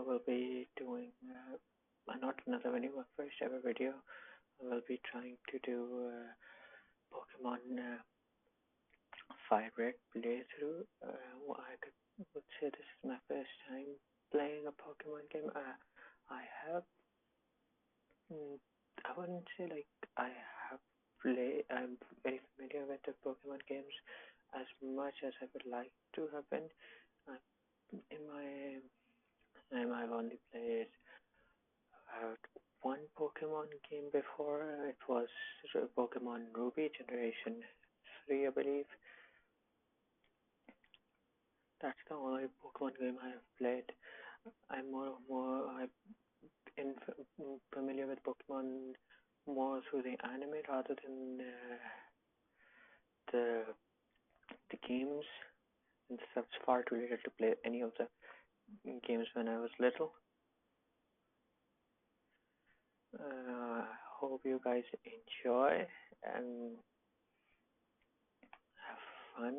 We'll be doing not another video, my first ever video. We'll be trying to do Pokemon Fire Red playthrough. Would say this is my first time playing a Pokemon game. I have, mm, I wouldn't say like I have I'm very familiar with the Pokemon games as much as I would like to have been. Uh, in my time, I've only played about one Pokemon game before. It was Pokemon Ruby Generation 3, I believe. That's the only Pokemon game I have played. I'm in, familiar with Pokemon more through the anime rather than the the games. And I was far too little to play any of the games when I was little. Hope you guys enjoy and have fun.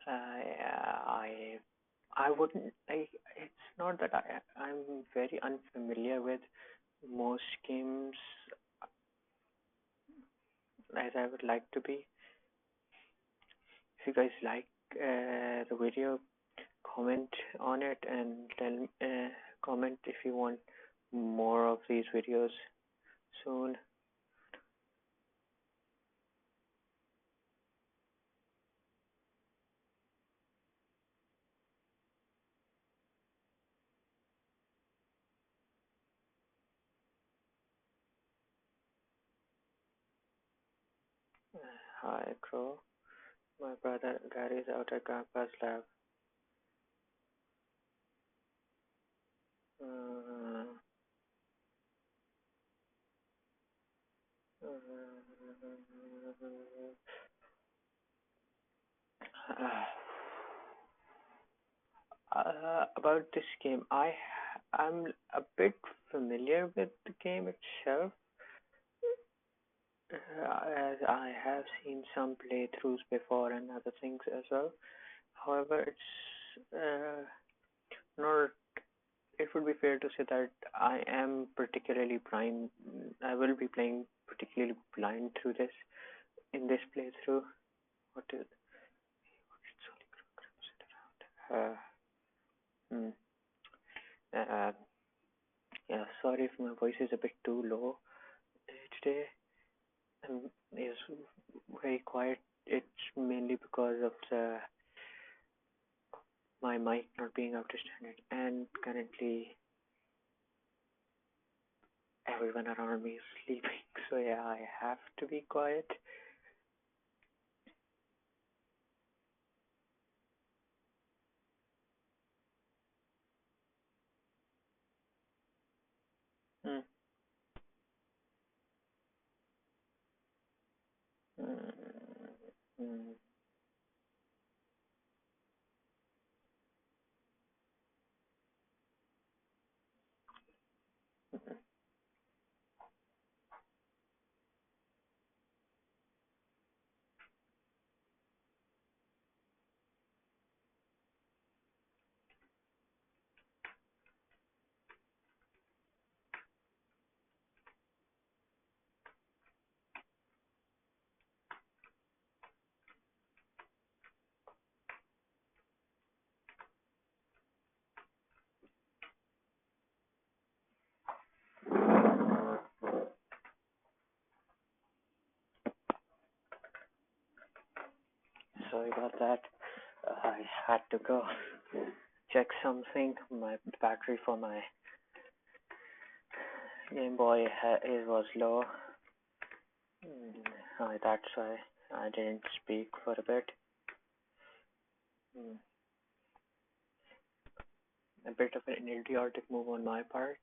I I wouldn't like. It's not that I'm very unfamiliar with most games as I would like to be. If you guys like the video, comment on it and comment if you want more of these videos soon. Hi, Crow. My brother Gary's out at Grandpa's lab. Uh, about this game, I'm a bit familiar with the game itself, as I have seen some playthroughs before and other things as well. However, it's not. It would be fair to say that I am particularly blind. I will be playing particularly blind through this in this playthrough. What is? Uh, hmm. Uh, yeah, sorry if my voice is a bit too low today. Is very quiet. It's mainly because of my mic not being up to standard, and currently everyone around me is sleeping. So yeah, I have to be quiet. Mm. Mm. Mm. Sorry about that. I had to go check something. My battery for my Game Boy it was low. That's why I didn't speak for a bit. Mm. a bit of an idiotic move on my part,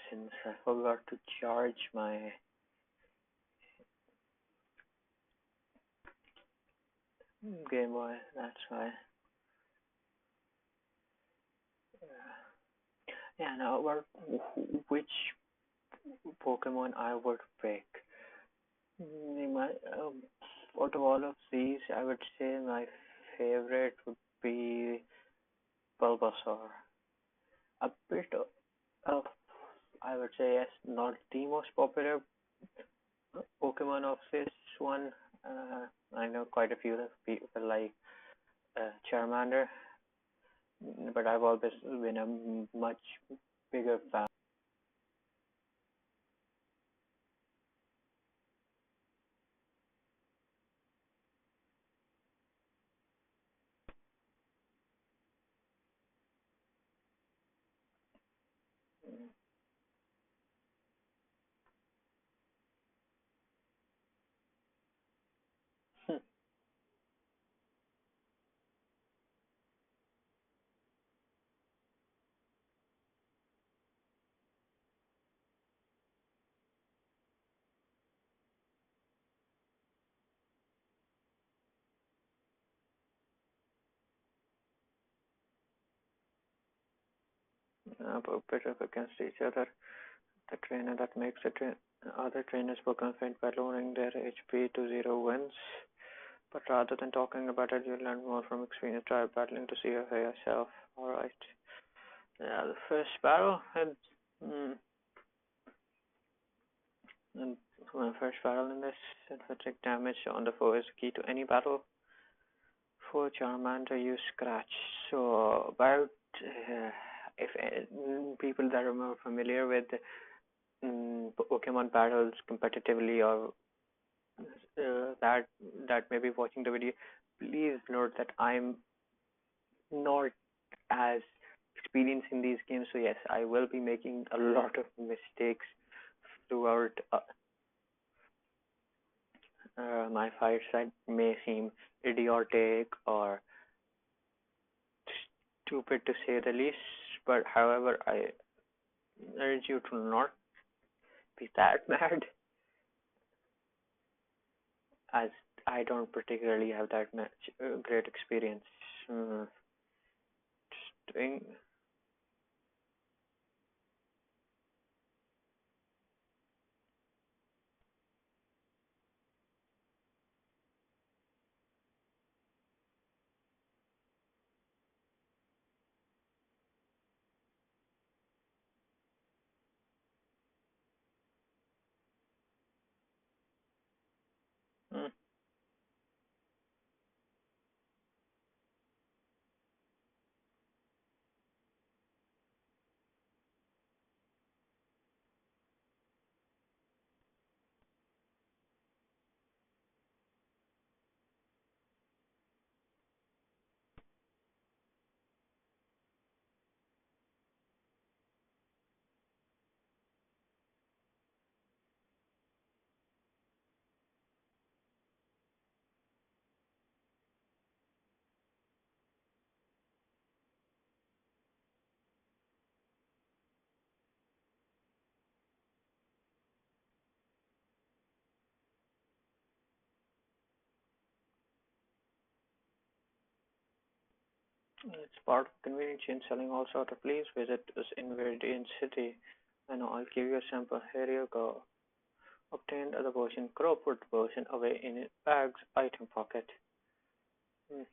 since I forgot to charge my Game Boy. That's why. Yeah, now about which Pokemon I would pick. My, out of all of these, I would say my favorite would be Bulbasaur. A bit of, I would say, yes, not the most popular Pokemon of this one. I know quite a few people like Charmander, but I've always been a much bigger fan. A bit of against each other. The trainer that makes other trainers Pokemon faint by lowering their HP to zero wins. But rather than talking about it, you'll learn more from experience. Try battling to see for yourself. Alright. Yeah, the first battle had. Mm, and my first battle in this, inflicting damage on the foe is key to any battle. For Charmander, use Scratch. So, about. If people that are more familiar with Pokemon battles competitively or that may be watching the video, please note that I'm not as experienced in these games. So yes, I will be making a lot of mistakes throughout my fights that may seem idiotic or stupid to say the least. But however, I urge you to not be that mad, as I don't particularly have that much great experience. Uh, just doing. Mm, it's part of convenience chain selling all sort of. Please visit us in Viridian City, and I'll give you a sample. Here you go. Obtained other version. Crow put version away in its bag's item pocket. Hmm.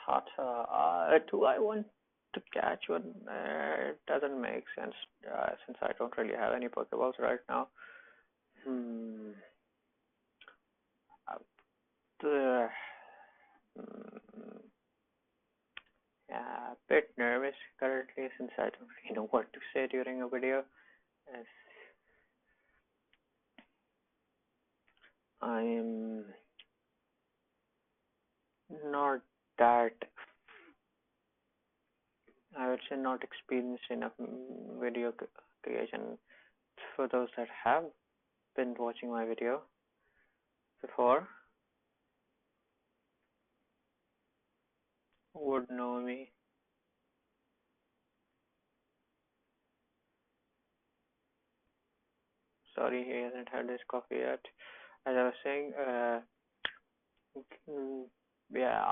Tata. Do I want to catch one? It doesn't make sense since I don't really have any Pokeballs right now. Hmm. Uh, the, hmm. Yeah, a bit nervous currently since I don't really know what to say during a video. As I'm not that I would say not experienced enough video creation. For those that have been watching my video before, would know me. Sorry, he hasn't had his coffee yet. As I was saying, mm, yeah,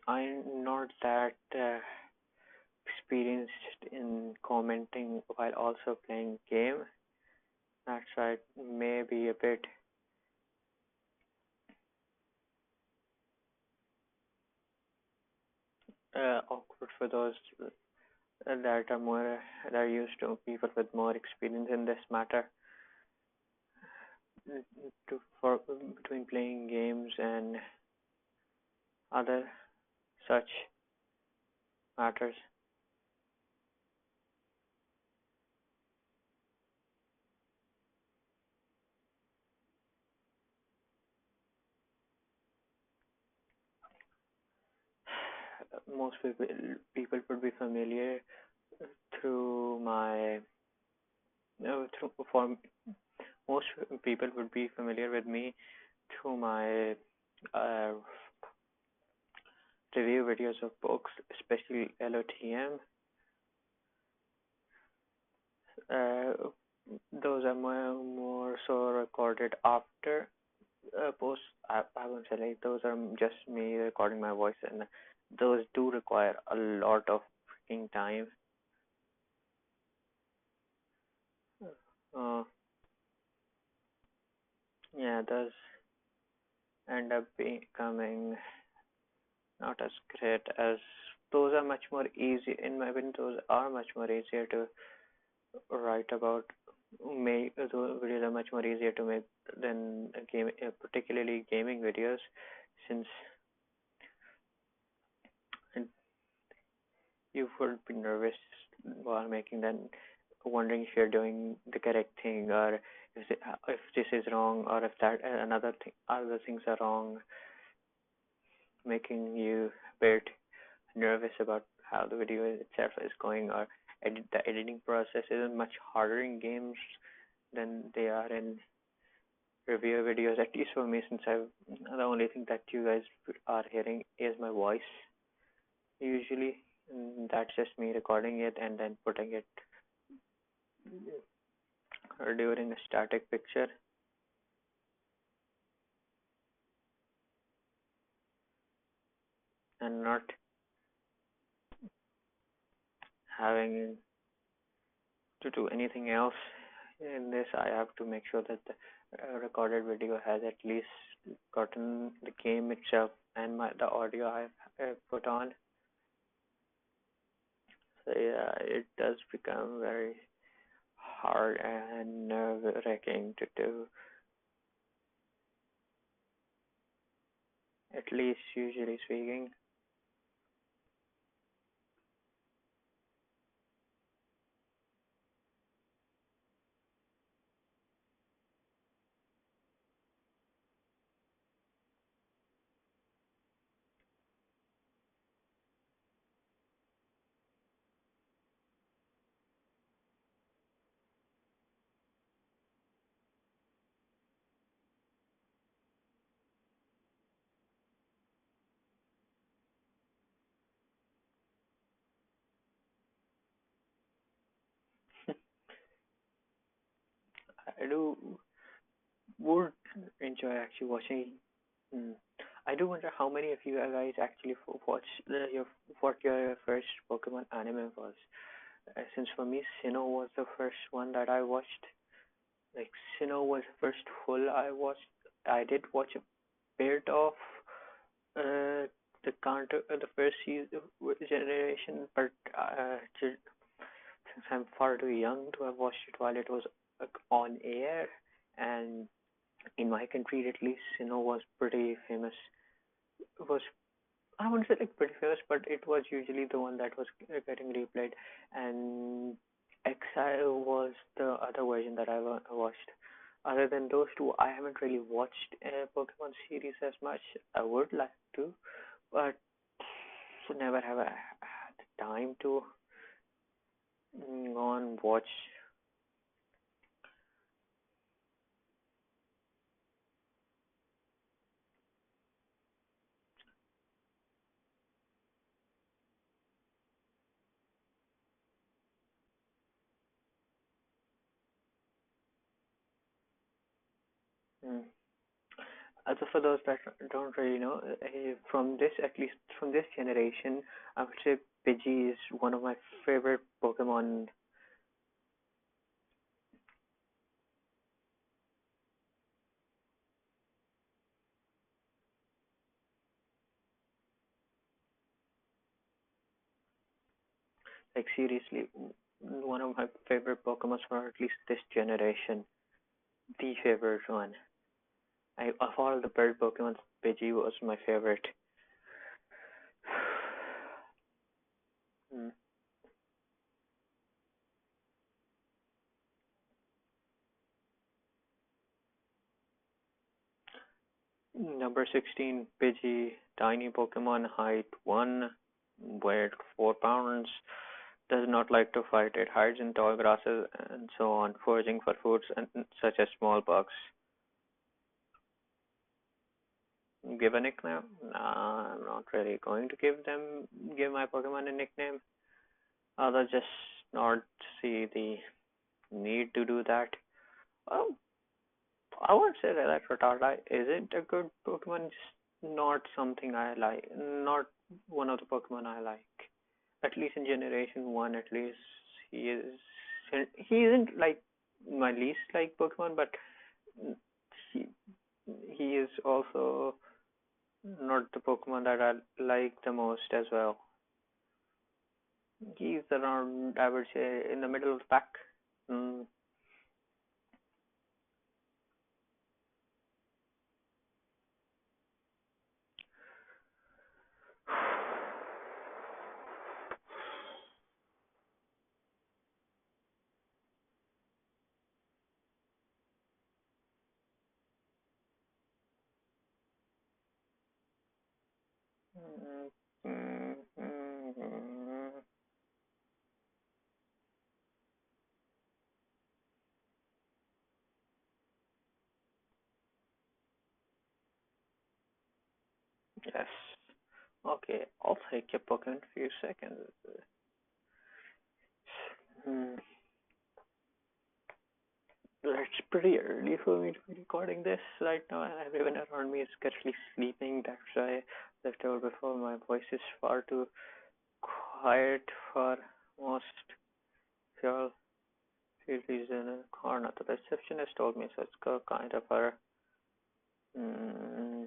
I'm not that experienced in commenting while also playing game. That's why it may be a bit awkward for those that are more that are used to people with more experience in this matter. For between playing games and other such matters. Most people would be familiar through my through for most people would be familiar with me through my uh, review videos of books, especially LOTM. Uh, those are more so recorded after post. I won't say like those are just me recording my voice, and those do require a lot of freaking time. Uh, yeah, those end up becoming not as great as those are much more easy in my opinion. Those are much more easier to write about. Make those videos are much more easier to make than a game, particularly gaming videos, since you would be nervous while making them, wondering if you're doing the correct thing, or if this is wrong, or if that another thing, other things are wrong, making you a bit nervous about how the video itself is going, or the editing process is much harder in games than they are in review videos. At least for me, since the only thing that you guys are hearing is my voice usually. And that's just me recording it and then putting it during a static picture and not having to do anything else. In this, I have to make sure that the recorded video has at least gotten the game itself and the audio I've put on. So yeah, it does become very hard and nerve-wracking to do. At least usually speaking. I do would enjoy actually watching. Hmm. I do wonder how many of you guys actually watched what your first Pokemon anime was. Since for me, Sinnoh was the first one that I watched. Like Sinnoh was the first full I watched. I did watch a bit of the first season generation, but since I'm far too young to have watched it while it was on air, and in my country at least, was pretty famous. It was I wouldn't say like pretty famous, but it was usually the one that was getting replayed, and Exile was the other version that I watched. Other than those two, I haven't really watched a Pokemon series as much. I would like to, but never have I had. time to go and watch. Mm. Also, for those that don't really know, from this, at least from this generation, I would say Pidgey is one of my favorite Pokemon. Like seriously, one of my favorite Pokemon for at least this generation. The favorite one. Of all the bird Pokemon, Pidgey was my favorite. Mm. Number 16, Pidgey, tiny Pokemon, height 1, weight 4 pounds, does not like to fight. It hides in tall grasses and so on, foraging for foods such as small bugs. Give a nickname? Nah, I'm not really going to give my Pokemon a nickname. I'll just not see the need to do that. Well, I won't say that Rattata isn't a good Pokemon, just not something I like. Not one of the Pokemon I like. At least in Generation 1, at least he is. He isn't like my least like Pokemon, but he he is also not the Pokemon that I like the most as well. He's around, I would say, in the middle of the pack. Mm. Mm, mm, mm, mm. Yes. Okay, I'll take your book in a few seconds. Hmm. It's pretty early for me to be recording this right now, and everyone around me is currently sleeping. That's why, like I told before, my voice is far too quiet for most y'all. She's in a corner. The receptionist told me, so it's kind of her. Mm,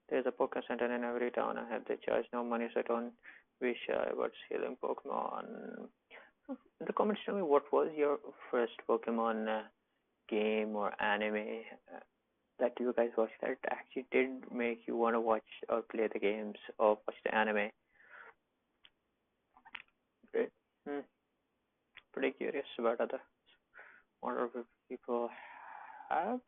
there's a Poké Center in every town. I have they charge no money, so I don't wish I was healing Pokemon. In the comments, tell me what was your first Pokemon game or anime that you guys watched that actually did make you want to watch or play the games or watch the anime. Great. Hmm. Pretty curious about other what other people have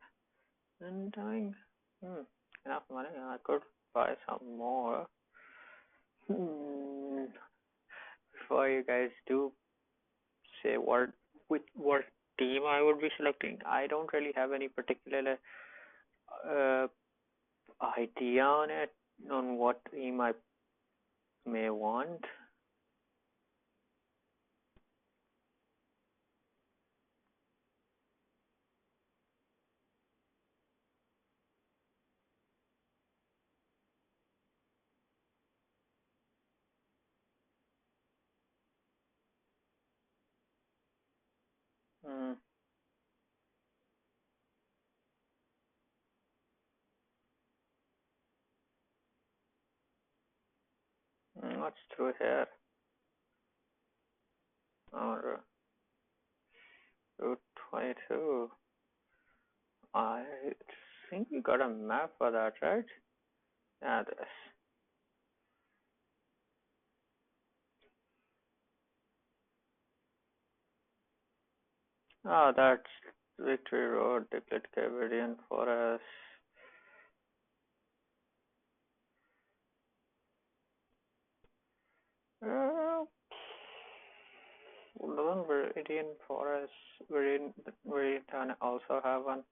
been doing. Hmm. Enough money. I could buy some more. Hmm. Before you guys do say what team I would be selecting, I don't really have any particular uh, idea on it on what team I may want. Hmm. What's through here? Or Route 22. I think we got a map for that, right? Yeah, this. Oh, that's Victory Road, Declared Caverian Forest. Doesn't Viridian Forest, Viridian also have one?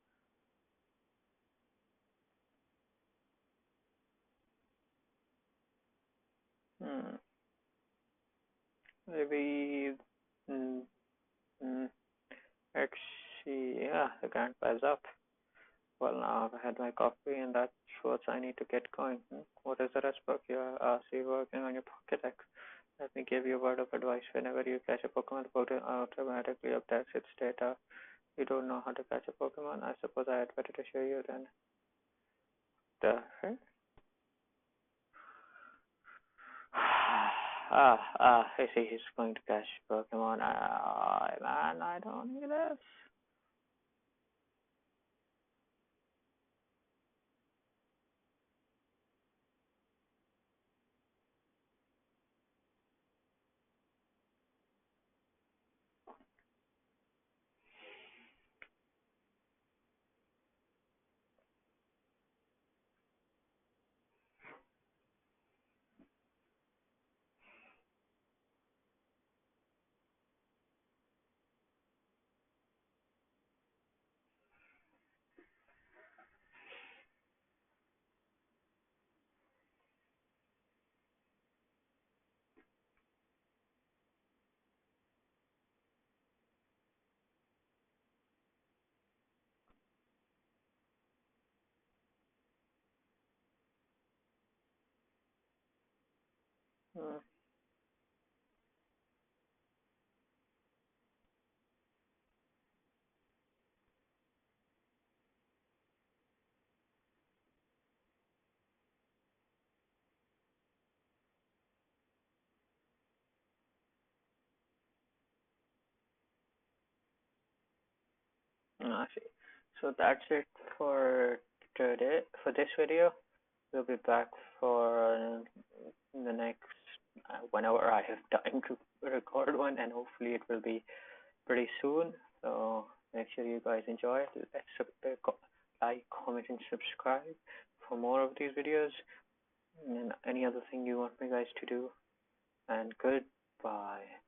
Hmm. Maybe. Mm, mm, actually, yeah, the Grand Prize up. Well, now I've had my coffee, and that's what I need to get going. What is the rest book? You're still working on your Pokédex. Let me give you a word of advice. Whenever you catch a Pokemon, the Pokemon automatically updates its data. You don't know how to catch a Pokemon? I suppose I had better to show you then. The heck? I see he's going to catch Pokemon. Man, I don't need this. Hmm. I see. So that's it for today. For this video, we'll be back for the next whenever I have time to record one, and hopefully it will be pretty soon. So make sure you guys enjoy it. Like, comment, and subscribe for more of these videos and any other thing you want me guys to do. And goodbye.